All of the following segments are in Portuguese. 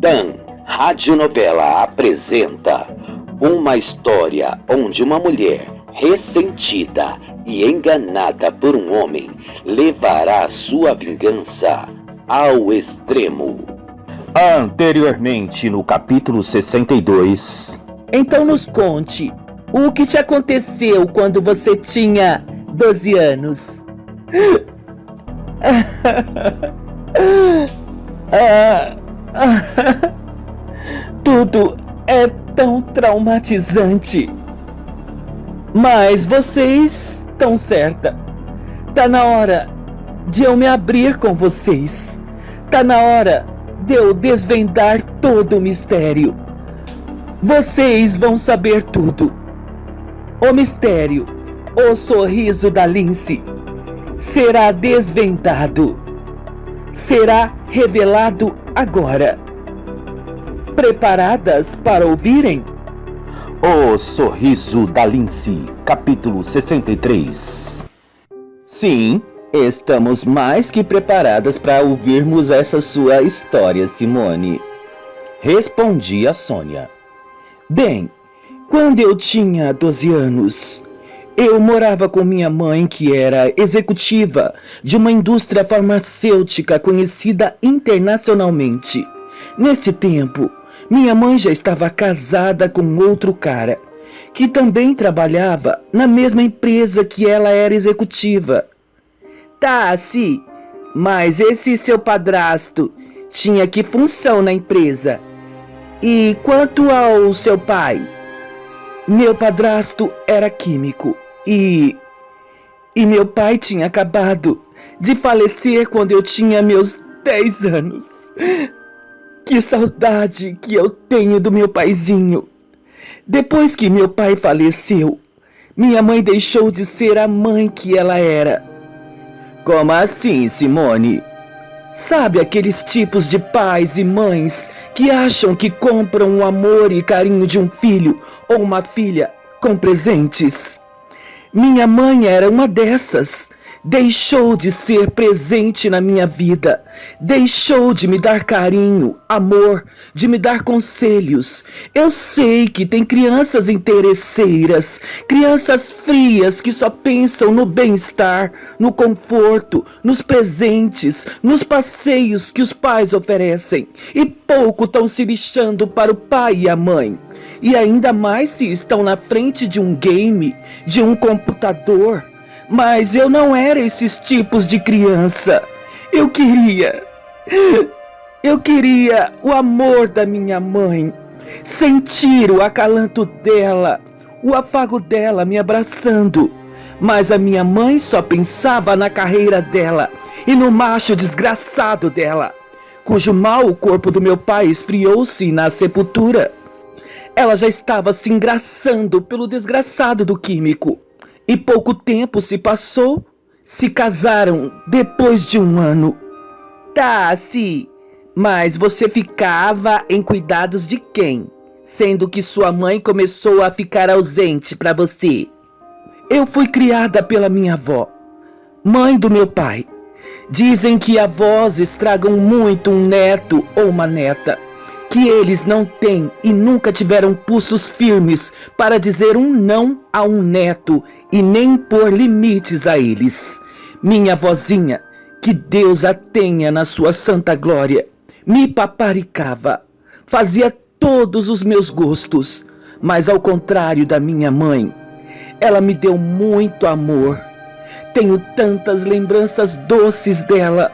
TAM Radionovela apresenta uma história onde uma mulher ressentida e enganada por um homem levará sua vingança ao extremo. Anteriormente no capítulo 62. Então nos conte, o que te aconteceu quando você tinha 12 anos? Tudo é tão traumatizante. Mas vocês estão certa. Tá na hora de eu me abrir com vocês. Tá na hora de eu desvendar todo o mistério. Vocês vão saber tudo. O mistério, o sorriso da Lindsay, será desvendado. Será revelado agora. Preparadas para ouvirem? O sorriso da Lindsay, capítulo 63. Sim, estamos mais que preparadas para ouvirmos essa sua história, Simone. Respondi a Sônia. Bem, quando eu tinha 12 anos, eu morava com minha mãe, que era executiva de uma indústria farmacêutica conhecida internacionalmente. Neste tempo, minha mãe já estava casada com outro cara, que também trabalhava na mesma empresa que ela era executiva. Tá, sim, mas esse seu padrasto tinha que função na empresa? E quanto ao seu pai? Meu padrasto era químico e meu pai tinha acabado de falecer quando eu tinha meus 10 anos. Que saudade que eu tenho do meu paizinho. Depois que meu pai faleceu, minha mãe deixou de ser a mãe que ela era. Como assim, Simone? Sabe aqueles tipos de pais e mães que acham que compram o amor e carinho de um filho ou uma filha com presentes? Minha mãe era uma dessas. Deixou de ser presente na minha vida. Deixou de me dar carinho, amor, de me dar conselhos. Eu sei que tem crianças interesseiras, crianças frias que só pensam no bem-estar, no conforto, nos presentes, nos passeios que os pais oferecem. E pouco estão se lixando para o pai e a mãe. E ainda mais se estão na frente de um game, de um computador. Mas eu não era esses tipos de criança. Eu queria o amor da minha mãe. Sentir o acalanto dela, o afago dela me abraçando. Mas a minha mãe só pensava na carreira dela e no macho desgraçado dela, cujo mal o corpo do meu pai esfriou-se na sepultura. Ela já estava se engraçando pelo desgraçado do químico. E pouco tempo se passou, se casaram depois de 1 ano. Tá, sim, mas você ficava em cuidados de quem? Sendo que sua mãe começou a ficar ausente para você. Eu fui criada pela minha avó, mãe do meu pai. Dizem que avós estragam muito um neto ou uma neta, que eles não têm e nunca tiveram pulsos firmes para dizer um não a um neto e nem pôr limites a eles. Minha vozinha, que Deus a tenha na sua santa glória, me paparicava, fazia todos os meus gostos, mas ao contrário da minha mãe, ela me deu muito amor. Tenho tantas lembranças doces dela.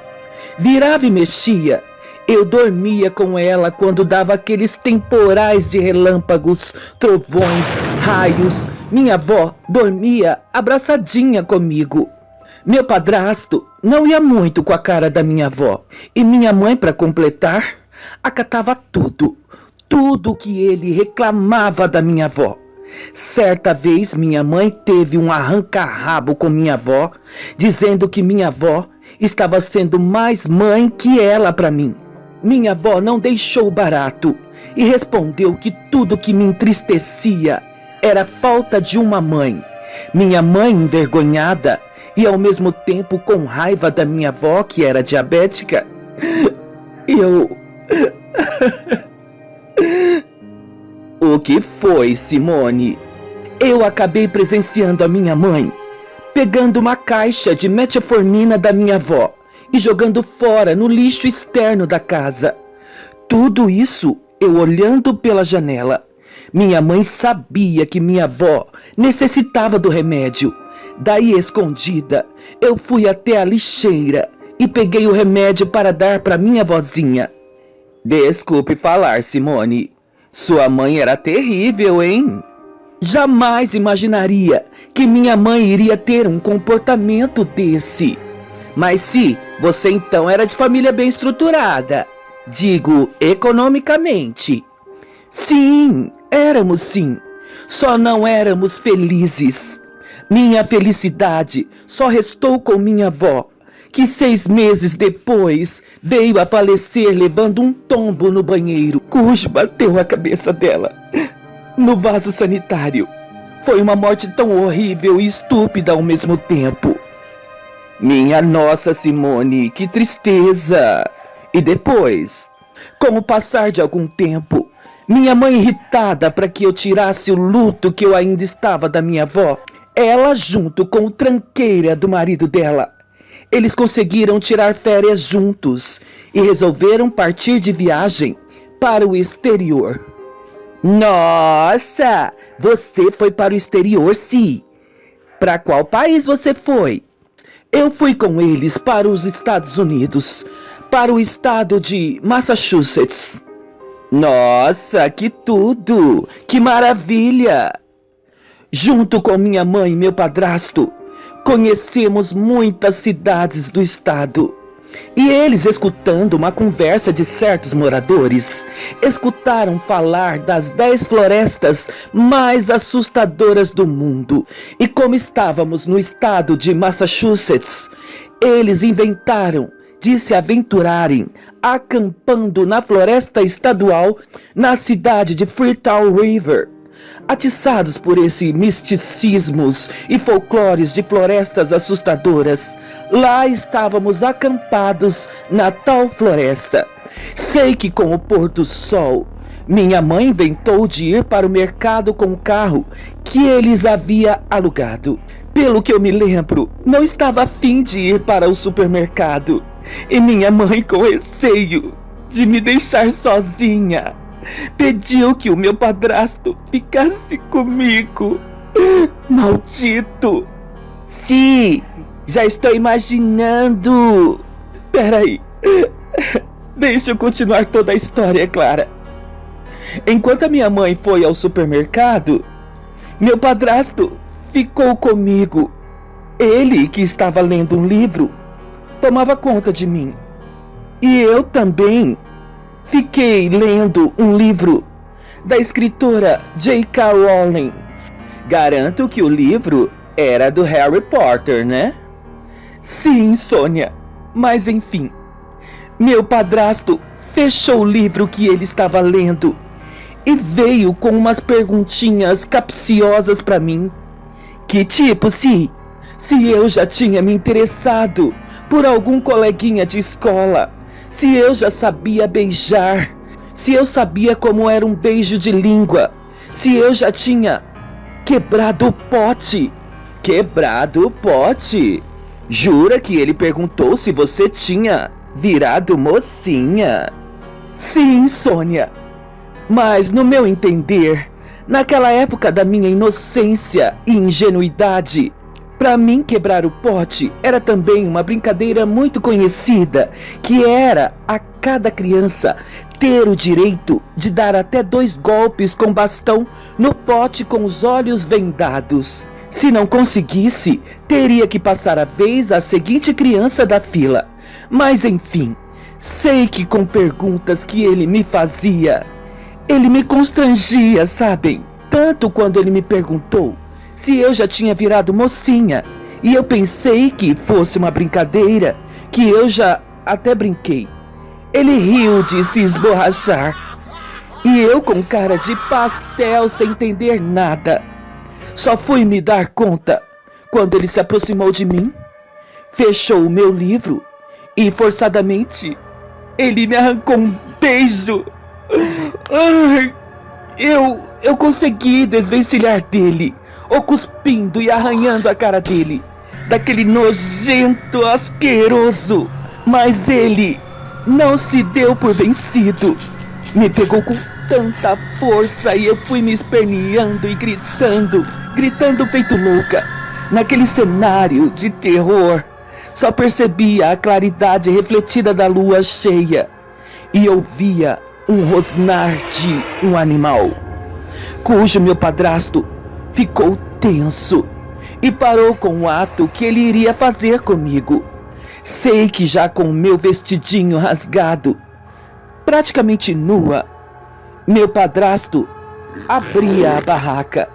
Virava e mexia. Eu dormia com ela quando dava aqueles temporais de relâmpagos, trovões, raios. Minha avó dormia abraçadinha comigo. Meu padrasto não ia muito com a cara da minha avó. E minha mãe, para completar, acatava tudo que ele reclamava da minha avó. Certa vez minha mãe teve um arranca-rabo com minha avó, dizendo que minha avó estava sendo mais mãe que ela para mim. Minha avó não deixou barato e respondeu que tudo que me entristecia era a falta de uma mãe. Minha mãe, envergonhada e ao mesmo tempo com raiva da minha avó, que era diabética, eu O que foi, Simone? Eu acabei presenciando a minha mãe pegando uma caixa de metformina da minha avó e jogando fora no lixo externo da casa. Tudo isso eu olhando pela janela. Minha mãe sabia que minha avó necessitava do remédio. Daí, escondida, eu fui até a lixeira e peguei o remédio para dar para minha vozinha. Desculpe falar, Simone. Sua mãe era terrível, hein? Jamais imaginaria que minha mãe iria ter um comportamento desse. Mas se você então era de família bem estruturada, digo economicamente. Sim, éramos sim. Só não éramos felizes. Minha felicidade só restou com minha avó, que 6 meses depois veio a falecer levando um tombo no banheiro, cujo bateu a cabeça dela no vaso sanitário. Foi uma morte tão horrível e estúpida ao mesmo tempo. Minha nossa, Simone, que tristeza! E depois, com o passar de algum tempo, minha mãe irritada para que eu tirasse o luto que eu ainda estava da minha avó, ela junto com o tranqueira do marido dela, eles conseguiram tirar férias juntos e resolveram partir de viagem para o exterior. Nossa, você foi para o exterior, sim. Para qual país você foi? Eu fui com eles para os Estados Unidos, para o estado de Massachusetts. Nossa, que tudo! Que maravilha! Junto com minha mãe e meu padrasto, conhecemos muitas cidades do estado. E eles, escutando uma conversa de certos moradores, escutaram falar das 10 florestas mais assustadoras do mundo. E como estávamos no estado de Massachusetts, eles inventaram de se aventurarem acampando na floresta estadual na cidade de Freetown River. Atiçados por esse misticismos e folclores de florestas assustadoras, lá estávamos acampados na tal floresta. Sei que com o pôr do sol, minha mãe inventou de ir para o mercado com o carro que eles havia alugado. Pelo que eu me lembro, não estava a fim de ir para o supermercado. E minha mãe, com receio de me deixar sozinha, pediu que o meu padrasto ficasse comigo. Maldito! Sim, já estou imaginando. Peraí, deixa eu continuar toda a história, Clara. Enquanto a minha mãe foi ao supermercado, meu padrasto ficou comigo. Ele, que estava lendo um livro, tomava conta de mim. E eu também fiquei lendo um livro da escritora J.K. Rowling. Garanto que o livro era do Harry Potter, né? Sim, Sônia. Mas enfim, meu padrasto fechou o livro que ele estava lendo e veio com umas perguntinhas capciosas para mim. Que tipo, se eu já tinha me interessado por algum coleguinha de escola, se eu já sabia beijar, se eu sabia como era um beijo de língua, se eu já tinha quebrado o pote. Quebrado o pote? Jura que ele perguntou se você tinha virado mocinha? Sim, Sônia. Mas no meu entender, naquela época da minha inocência e ingenuidade, para mim, quebrar o pote era também uma brincadeira muito conhecida, que era a cada criança ter o direito de dar até 2 golpes com bastão no pote com os olhos vendados. Se não conseguisse, teria que passar a vez à seguinte criança da fila. Mas enfim, sei que com perguntas que ele me fazia, ele me constrangia, sabem? Tanto quando ele me perguntou se eu já tinha virado mocinha, e eu pensei que fosse uma brincadeira, que eu já até brinquei. Ele riu de se esborrachar, e eu com cara de pastel sem entender nada. Só fui me dar conta quando ele se aproximou de mim, fechou o meu livro e forçadamente ele me arrancou um beijo. Ai, eu consegui desvencilhar dele, o cuspindo e arranhando a cara dele, daquele nojento asqueroso. Mas ele não se deu por vencido. Me pegou com tanta força e eu fui me esperneando e gritando feito louca. Naquele cenário de terror, só percebia a claridade refletida da lua cheia e ouvia um rosnar de um animal, cujo meu padrasto ficou tenso e parou com o ato que ele iria fazer comigo. Sei que já com o meu vestidinho rasgado, praticamente nua, meu padrasto abria a barraca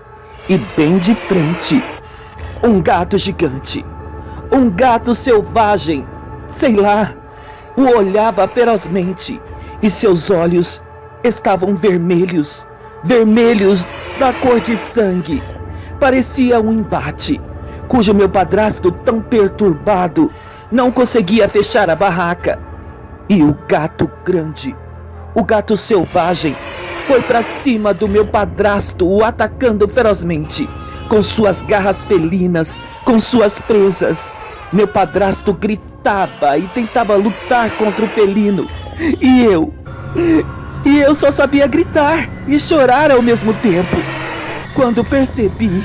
e bem de frente, um gato gigante, um gato selvagem, sei lá, o olhava ferozmente e seus olhos estavam vermelhos da cor de sangue. Parecia um embate, cujo meu padrasto, tão perturbado, não conseguia fechar a barraca. E o gato grande, o gato selvagem, foi para cima do meu padrasto, o atacando ferozmente, com suas garras felinas, com suas presas. Meu padrasto gritava e tentava lutar contra o felino. E eu só sabia gritar e chorar ao mesmo tempo. Quando percebi,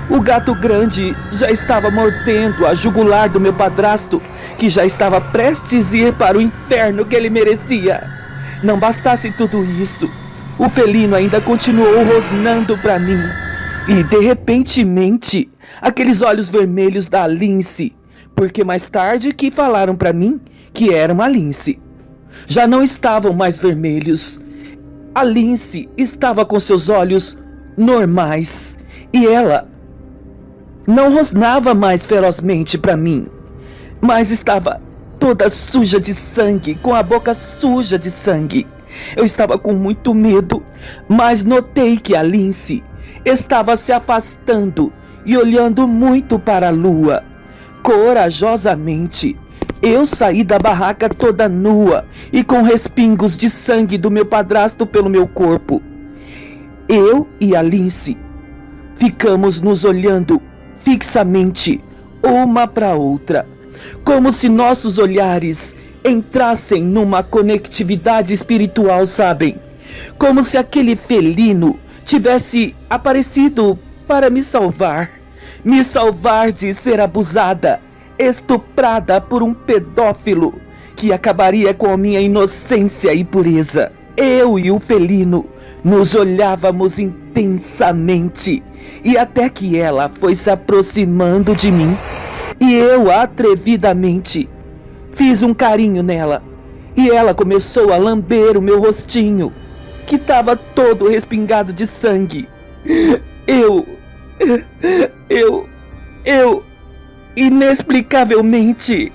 o gato grande já estava mordendo a jugular do meu padrasto, que já estava prestes a ir para o inferno que ele merecia. Não bastasse tudo isso, o felino ainda continuou rosnando para mim. E de repentemente, aqueles olhos vermelhos da lince, porque mais tarde que falaram para mim que era uma lince, já não estavam mais vermelhos. A lince estava com seus olhos normais e ela não rosnava mais ferozmente para mim, mas estava toda suja de sangue, com a boca suja de sangue. Eu estava com muito medo, mas notei que a lince estava se afastando e olhando muito para a lua. Corajosamente, eu saí da barraca toda nua e com respingos de sangue do meu padrasto pelo meu corpo. Eu e a lince ficamos nos olhando fixamente uma para outra, como se nossos olhares entrassem numa conectividade espiritual, sabem? Como se aquele felino tivesse aparecido para me salvar de ser abusada, estuprada por um pedófilo que acabaria com a minha inocência e pureza. Eu e o felino nos olhávamos intensamente e até que ela foi se aproximando de mim e eu atrevidamente fiz um carinho nela e ela começou a lamber o meu rostinho, que estava todo respingado de sangue. Eu inexplicavelmente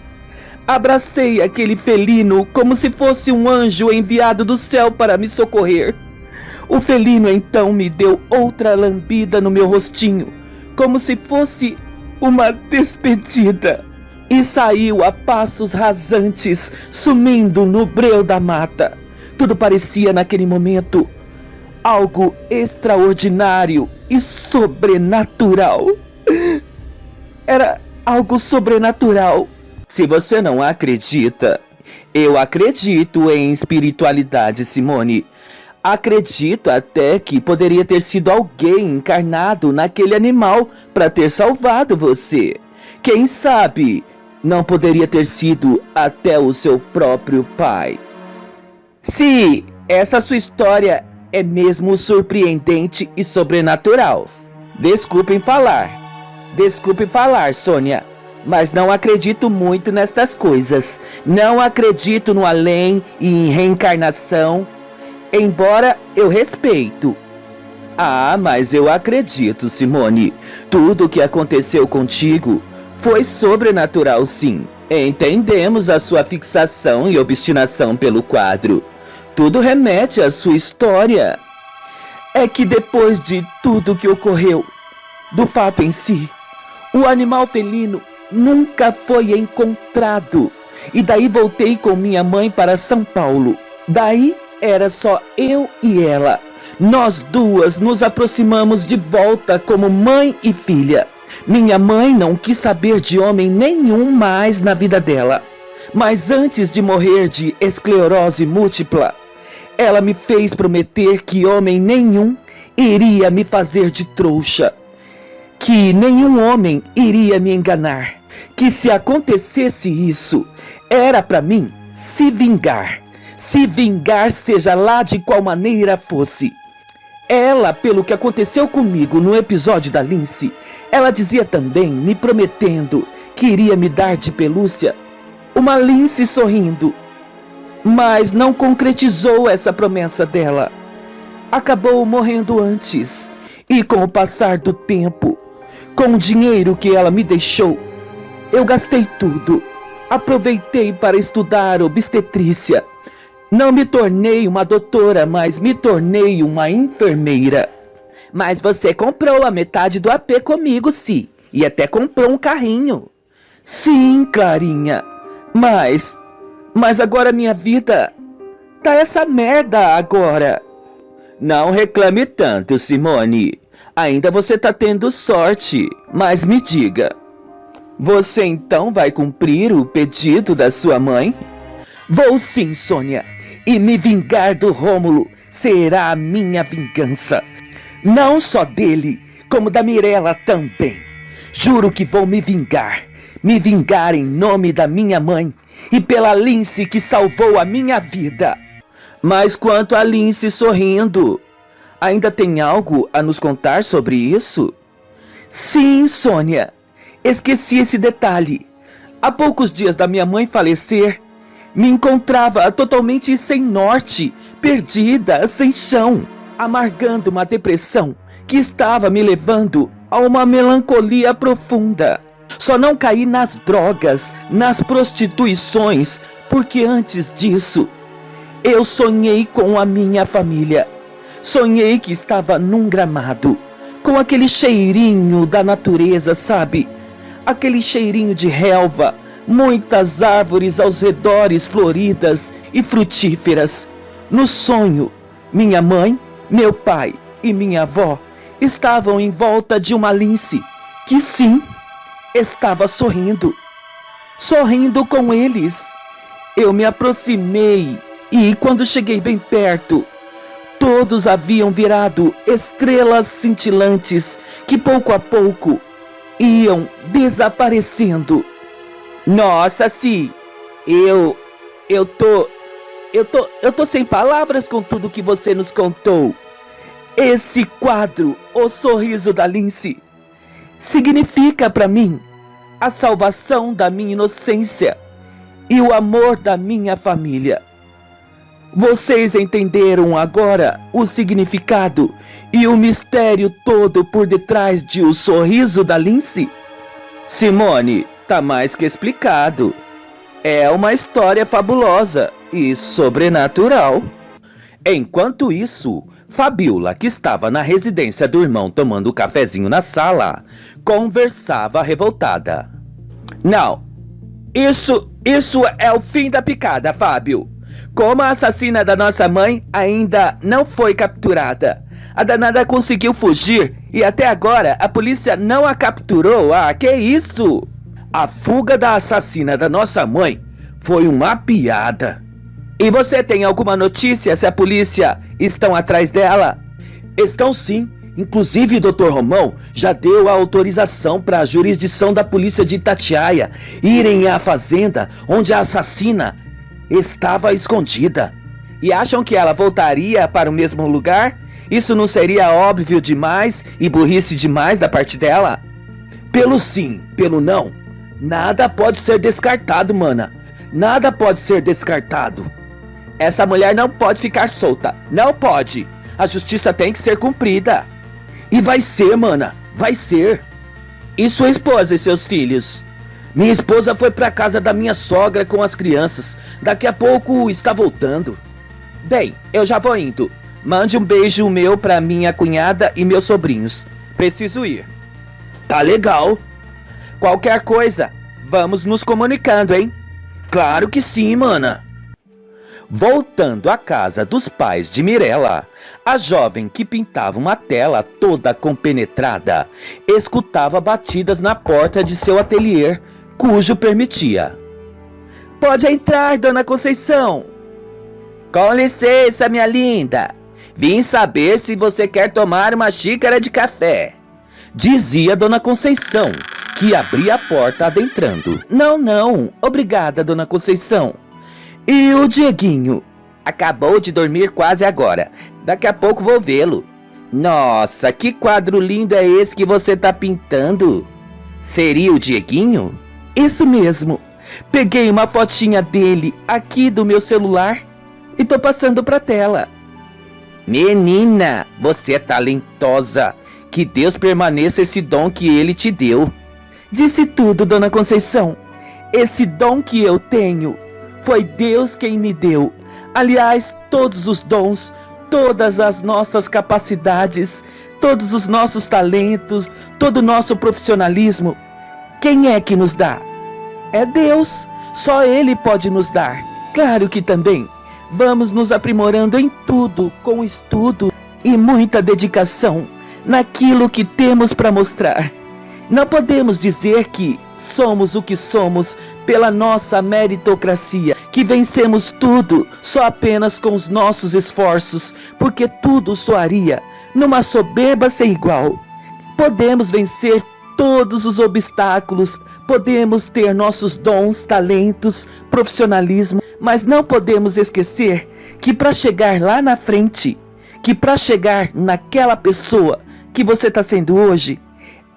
abracei aquele felino como se fosse um anjo enviado do céu para me socorrer. O felino então me deu outra lambida no meu rostinho, como se fosse uma despedida, e saiu a passos rasantes, sumindo no breu da mata. Tudo parecia naquele momento algo extraordinário e sobrenatural. Era algo sobrenatural. Se você não acredita, eu acredito em espiritualidade, Simone. Acredito até que poderia ter sido alguém encarnado naquele animal para ter salvado você. Quem sabe não poderia ter sido até o seu próprio pai. Se essa sua história é mesmo surpreendente e sobrenatural. Desculpe falar, Sônia, mas não acredito muito nestas coisas. Não acredito no além e em reencarnação, embora eu respeito. Ah, mas eu acredito, Simone. Tudo o que aconteceu contigo foi sobrenatural, sim. Entendemos a sua fixação e obstinação pelo quadro. Tudo remete à sua história. É que depois de tudo que ocorreu, do fato em si, o animal felino nunca foi encontrado. E daí voltei com minha mãe para São Paulo. Daí Era só eu e ela. Nós duas nos aproximamos de volta como mãe e filha. Minha mãe não quis saber de homem nenhum mais na vida dela. Mas antes de morrer de esclerose múltipla, ela me fez prometer que homem nenhum iria me fazer de trouxa. Que nenhum homem iria me enganar. Que se acontecesse isso, era para mim se vingar. Se vingar, seja lá de qual maneira fosse. Ela, pelo que aconteceu comigo no episódio da Lindsay, ela dizia também, me prometendo que iria me dar de pelúcia uma Lindsay sorrindo. Mas não concretizou essa promessa dela. Acabou morrendo antes. E com o passar do tempo, com o dinheiro que ela me deixou, eu gastei tudo. Aproveitei para estudar obstetrícia. Não me tornei uma doutora, mas me tornei uma enfermeira. Mas você comprou a metade do AP comigo, sim. E até comprou um carrinho. Sim, Clarinha. Mas agora minha vida tá essa merda agora. Não reclame tanto, Simone. Ainda você tá tendo sorte. Mas me diga, você então vai cumprir o pedido da sua mãe? Vou sim, Sônia. E me vingar do Rômulo será a minha vingança. Não só dele, como da Mirella também. Juro que vou me vingar. Me vingar em nome da minha mãe e pela Lindsay que salvou a minha vida. Mas quanto a Lindsay sorrindo, ainda tem algo a nos contar sobre isso? Sim, Sônia. Esqueci esse detalhe. Há poucos dias da minha mãe falecer, me encontrava totalmente sem norte, perdida, sem chão, amargando uma depressão que estava me levando a uma melancolia profunda. Só não caí nas drogas, nas prostituições, porque antes disso, eu sonhei com a minha família. Sonhei que estava num gramado, com aquele cheirinho da natureza, sabe? Aquele cheirinho de relva, muitas árvores aos redores floridas e frutíferas. No sonho, minha mãe, meu pai e minha avó estavam em volta de uma Lindsay, que sim, estava sorrindo. Sorrindo com eles. Eu me aproximei e, quando cheguei bem perto, todos haviam virado estrelas cintilantes que pouco a pouco iam desaparecendo. Nossa, Si, eu tô sem palavras com tudo que você nos contou. Esse quadro, O Sorriso da Lindsay, significa para mim a salvação da minha inocência e o amor da minha família. Vocês entenderam agora o significado e o mistério todo por detrás de O Sorriso da Lindsay? Simone, tá mais que explicado. É uma história fabulosa e sobrenatural. Enquanto isso, Fabiola, que estava na residência do irmão tomando um cafezinho na sala, conversava revoltada. Não, isso é o fim da picada, Fábio. Como a assassina da nossa mãe ainda não foi capturada, a danada conseguiu fugir e até agora a polícia não a capturou. Ah, que isso? A fuga da assassina da nossa mãe foi uma piada. E você tem alguma notícia se a polícia estão atrás dela? Estão sim. Inclusive, o Dr. Romão já deu a autorização para a jurisdição da polícia de Itatiaia irem à fazenda onde a assassina estava escondida. E acham que ela voltaria para o mesmo lugar? Isso não seria óbvio demais e burrice demais da parte dela? Pelo sim, pelo não, nada pode ser descartado, mana. Nada pode ser descartado. Essa mulher não pode ficar solta. Não pode. A justiça tem que ser cumprida. E vai ser, mana. Vai ser. E sua esposa e seus filhos? Minha esposa foi pra casa da minha sogra com as crianças. Daqui a pouco está voltando. Bem, eu já vou indo. Mande um beijo meu pra minha cunhada e meus sobrinhos. Preciso ir. Tá legal. Qualquer coisa, vamos nos comunicando, hein? Claro que sim, mana. Voltando à casa dos pais de Mirella, a jovem que pintava uma tela toda compenetrada escutava batidas na porta de seu ateliê, cujo permitia. Pode entrar, dona Conceição. Com licença, minha linda. Vim saber se você quer tomar uma xícara de café, dizia dona Conceição, que abria a porta adentrando. Não, obrigada, dona Conceição. E o Dieguinho? Acabou de dormir quase agora. Daqui a pouco vou vê-lo. Nossa, que quadro lindo é esse que você tá pintando? Seria o Dieguinho? Isso mesmo. Peguei uma fotinha dele aqui do meu celular e tô passando pra tela. Menina, você é talentosa. Que Deus permaneça esse dom que ele te deu. Disse tudo, dona Conceição. Esse dom que eu tenho foi Deus quem me deu. Aliás, todos os dons, todas as nossas capacidades, todos os nossos talentos, todo o nosso profissionalismo, quem é que nos dá? É Deus. Só Ele pode nos dar. Claro que também vamos nos aprimorando em tudo, com estudo e muita dedicação naquilo que temos para mostrar. Não podemos dizer que somos o que somos pela nossa meritocracia, que vencemos tudo só apenas com os nossos esforços, porque tudo soaria numa soberba sem igual. Podemos vencer todos os obstáculos, podemos ter nossos dons, talentos, profissionalismo, mas não podemos esquecer que para chegar lá na frente, que para chegar naquela pessoa que você está sendo hoje,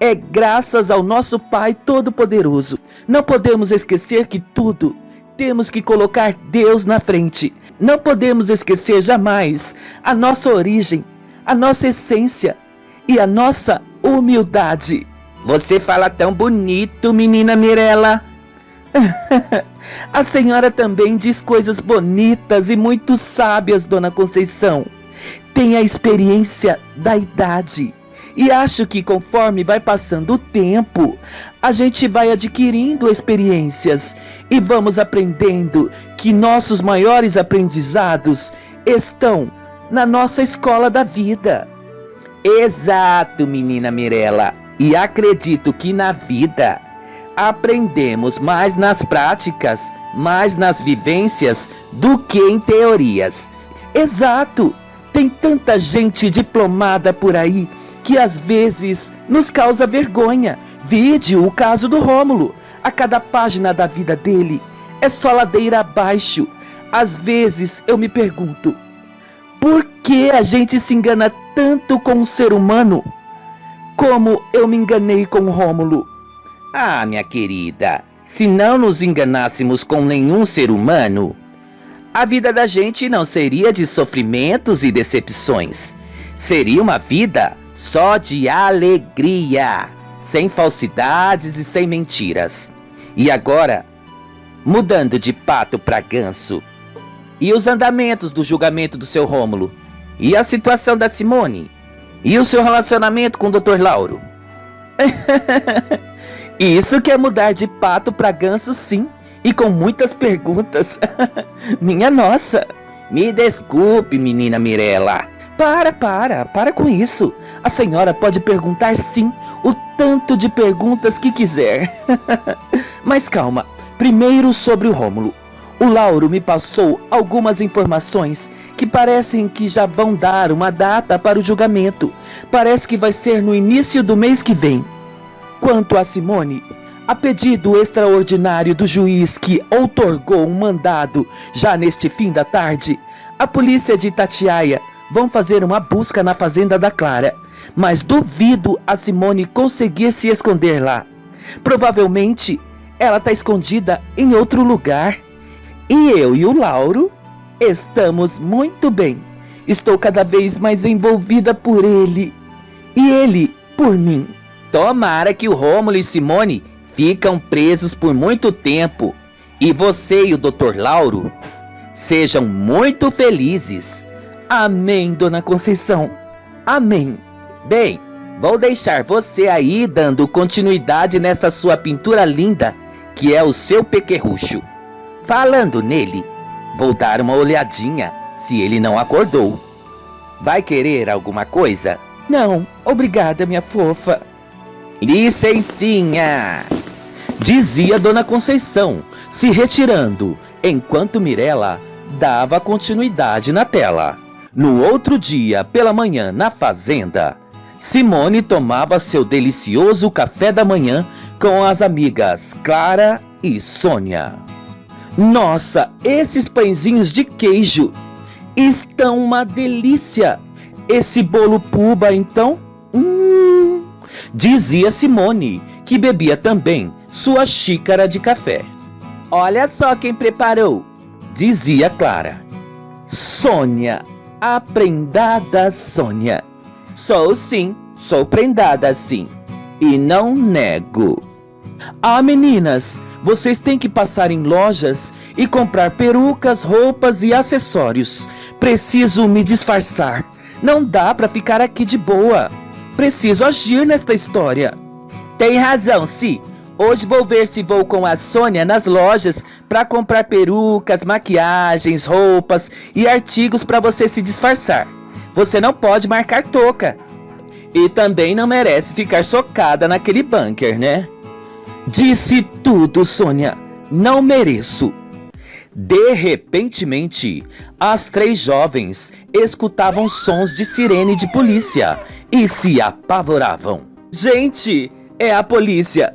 é graças ao nosso Pai Todo-Poderoso. Não podemos esquecer que tudo temos que colocar Deus na frente. Não podemos esquecer jamais a nossa origem, a nossa essência e a nossa humildade. Você fala tão bonito, menina Mirella. A senhora também diz coisas bonitas e muito sábias, dona Conceição. Tem a experiência da idade. E acho que conforme vai passando o tempo, a gente vai adquirindo experiências e vamos aprendendo que nossos maiores aprendizados estão na nossa escola da vida. Exato, menina Mirella. E acredito que na vida aprendemos mais nas práticas, mais nas vivências do que em teorias. Exato. Tem tanta gente diplomada por aí que às vezes nos causa vergonha. Vide o caso do Rômulo. A cada página da vida dele é só ladeira abaixo. Às vezes eu me pergunto, por que a gente se engana tanto com um ser humano como eu me enganei com o Rômulo? Ah, minha querida, se não nos enganássemos com nenhum ser humano, a vida da gente não seria de sofrimentos e decepções. Seria uma vida só de alegria, sem falsidades e sem mentiras. E agora, mudando de pato para ganso, e os andamentos do julgamento do seu Rômulo, e a situação da Simone, e o seu relacionamento com o Dr. Lauro. Isso que é mudar de pato para ganso, sim, e com muitas perguntas. Minha nossa. Me desculpe, menina Mirella. Para com isso. A senhora pode perguntar sim, o tanto de perguntas que quiser. Mas calma, primeiro sobre o Rômulo. O Lauro me passou algumas informações que parecem que já vão dar uma data para o julgamento. Parece que vai ser no início do mês que vem. Quanto a Simone, a pedido extraordinário do juiz que outorgou um mandado já neste fim da tarde, a polícia de Itatiaia vão fazer uma busca na fazenda da Clara, mas duvido a Simone conseguir se esconder lá. Provavelmente ela está escondida em outro lugar. E eu e o Lauro estamos muito bem. Estou cada vez mais envolvida por ele e ele por mim. Tomara que o Rômulo e Simone ficam presos por muito tempo e você e o Dr. Lauro sejam muito felizes. Amém, dona Conceição. Amém. Bem, vou deixar você aí dando continuidade nessa sua pintura linda, que é o seu pequerrucho. Falando nele, Vou dar uma olhadinha se ele não acordou. Vai querer alguma coisa? Não, obrigada, minha fofa. Licencinha! Dizia Dona Conceição, se retirando, enquanto Mirella dava continuidade na tela. No outro dia, pela manhã, na fazenda, Simone tomava seu delicioso café da manhã com as amigas Clara e Sônia. Nossa, esses pãezinhos de queijo estão uma delícia! Esse bolo puba, então? Dizia Simone, que bebia também sua xícara de café. Olha só quem preparou, dizia Clara. Sônia, a prendada Sônia. Sou sim, sou prendada sim, e não nego. Ah, meninas, vocês têm que passar em lojas e comprar perucas, roupas e acessórios. Preciso me disfarçar. Não dá pra ficar aqui de boa. Preciso agir nesta história. Tem razão, Si. Hoje vou ver se vou com a Sônia nas lojas pra comprar perucas, maquiagens, roupas e artigos pra você se disfarçar. Você não pode marcar touca. E também não merece ficar socada naquele bunker, né? Disse tudo, Sônia. Não mereço. De repentemente, as três jovens escutavam sons de sirene de polícia e se apavoravam. Gente, é a polícia.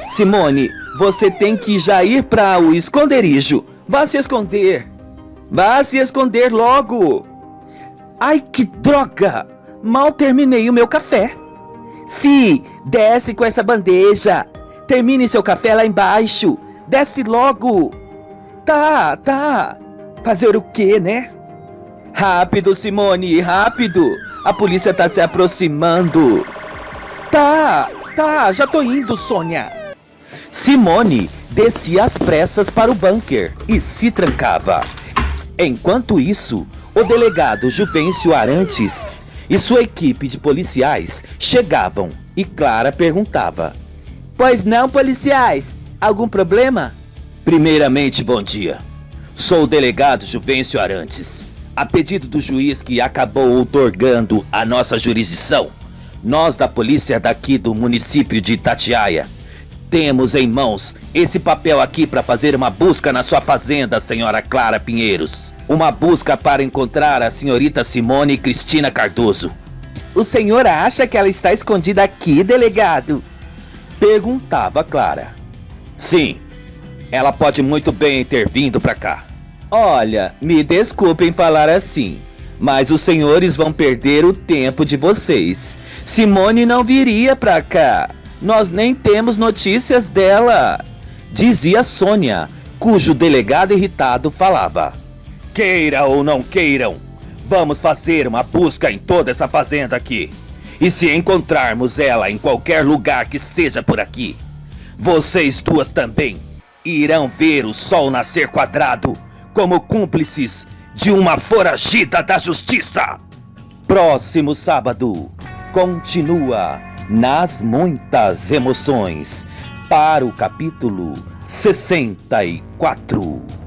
Simone, você tem que já ir para o esconderijo. Vá se esconder. Vá se esconder logo. Ai, que droga! Mal terminei o meu café. Si, desce com essa bandeja. Termine seu café lá embaixo. Desce logo. Tá. Fazer o quê, né? Rápido, Simone, rápido. A polícia tá se aproximando. Tá, já tô indo, Sônia. Simone descia às pressas para o bunker e se trancava. Enquanto isso, o delegado Juvencio Arantes e sua equipe de policiais chegavam e Clara perguntava: Pois não, policiais? Algum problema? Primeiramente, bom dia. Sou o delegado Juvencio Arantes. A pedido do juiz que acabou outorgando a nossa jurisdição, nós da polícia daqui do município de Itatiaia temos em mãos esse papel aqui para fazer uma busca na sua fazenda, senhora Clara Pinheiros. Uma busca para encontrar a senhorita Simone Cristina Cardoso. O senhor acha que ela está escondida aqui, delegado? Perguntava Clara. Sim, ela pode muito bem ter vindo para cá. Olha, me desculpem falar assim, mas os senhores vão perder o tempo de vocês. Simone não viria para cá. Nós nem temos notícias dela, dizia Sônia, cujo delegado irritado falava. Queira ou não queiram, vamos fazer uma busca em toda essa fazenda aqui. E se encontrarmos ela em qualquer lugar que seja por aqui, vocês duas também irão ver o sol nascer quadrado como cúmplices de uma foragida da justiça. Próximo sábado, continua Nas Muitas Emoções, para o capítulo 64.